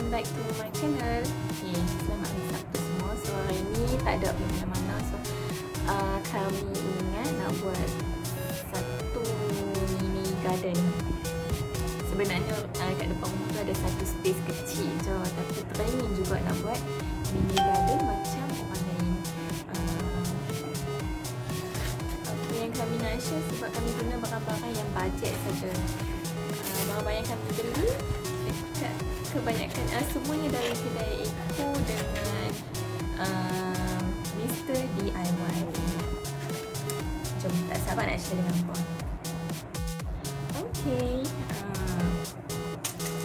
welcome back to my channel. Okay, selamat hari Sabtu semua. So hari ni tak ada pergi mana-mana. So kami ingat nak buat satu mini garden. Sebenarnya kat depan rumah tu ada satu space kecil je, tapi teringin juga nak buat mini garden macam orang lain. Apa yang kami nak share sebab kami guna barang-barang yang bajet saja. Barang-barang yang kami beli kebanyakan semuanya dari kedai Eco dengan Mr. DIY. Jom, tak sabar nak share dengan korang. Okay,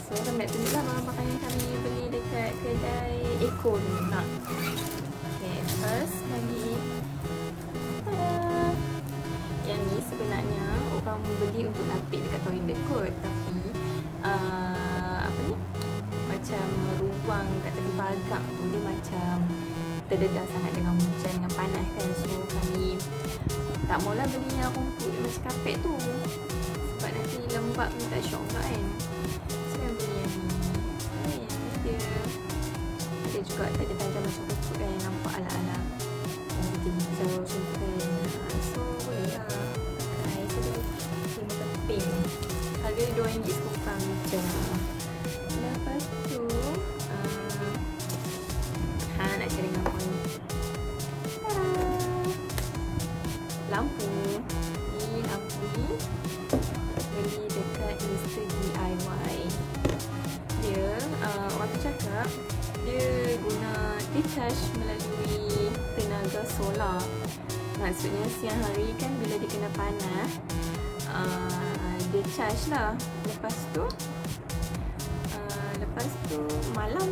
so kami nak tunjuklah barang-barang yang kami beli dekat kedai Eco dulu nak. Okay, first kami yang ni sebenarnya orang beli untuk lapik dekat toilet kot, tapi apa ni, macam ruang kat tepi pagar tu dia macam terdedah sangat dengan hujan, dengan panas kan. So kami tak maulah beli yang rumput macam kapet tu sebab nanti lembab minta syok pula kan. So kami beli yang ni. Yang ni dia ada juga tajam-tajam macam rumput kan, nampak ala-ala hijau macam tu kan. So boleh lah pakai. So dia cuma keping, harga RM2 sekupang je. Lepas tu nak cari dengan apa ni, lampu. Ni lampu ni beli dekat Mr. DIY. Dia orang tu cakap dia guna, dia charge melalui tenaga solar. Maksudnya siang hari kan bila dia kena panas, dia charge lah. Lepas tu malam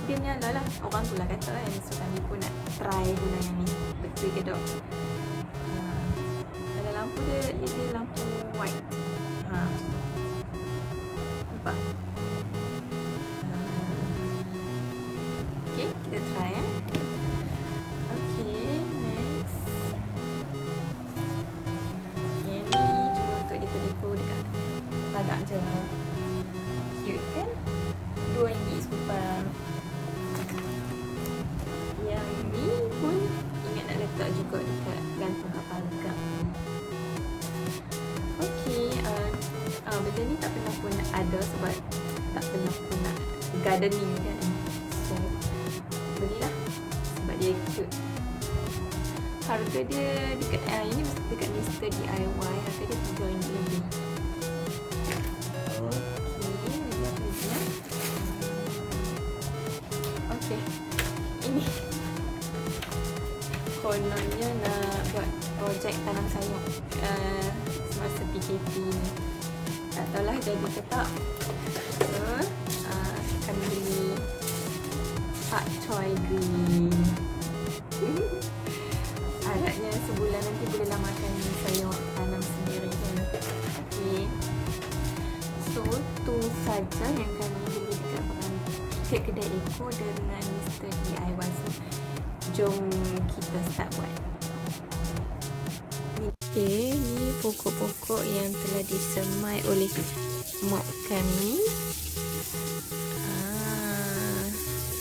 dia menyala lah. Orang tu lah kata kan. So kami pun nak try guna yang ni, betul ke tak. Ada lampu dia lampu white. Nampak? Okay, kita try Okay, next. Yang ni cuma untuk deco-deco dekat pagar je. Cute kan? RM2 sekupang. Yang ni pun ingat nak letak juga dekat gantung pagar. Okay, benda ni tak pernah pun ada sebab tak pernah pun nak gardening kan. So belilah sebab dia cute. Harga dia dekat ini dekat Mr. DIY, harga dia RM3 lebih. Okay, ini kononnya nak buat projek tanam sayur semasa PKP ni. Tak tahulah jadi ke tak. So kami beli Pak Choy Green. Harapnya sebulan nanti bolehlah makan sayur tanam sendiri kan. Okay, so tu saja yang kami beli dekat kedai Eco dengan Mr. DIY. So jom kita start buat. Okay, ni pokok-pokok yang telah disemai oleh mak kami.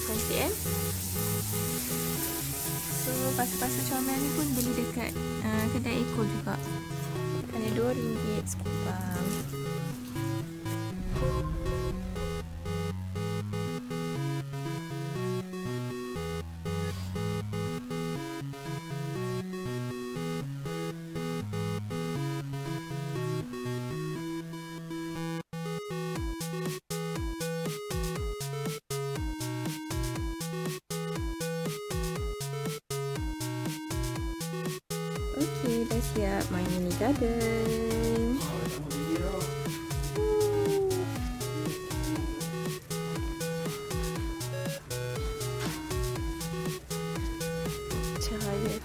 Cantik kan? So pasu-pasu comel ni pun beli dekat kedai Eco juga. Hanya RM2 sekupang. Okay, dah siap my mini garden. Cahaya.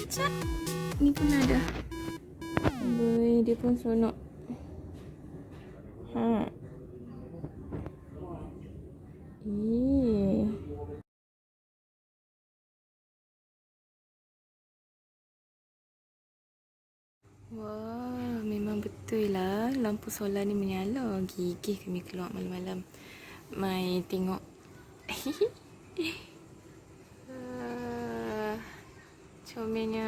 Cak, ni pun ada. Boy, dia pun seronok. Wah, memang betul Betul lah, lampu solar ni menyala. Gigih kami keluar malam-malam. Mai tengok. Comelnya.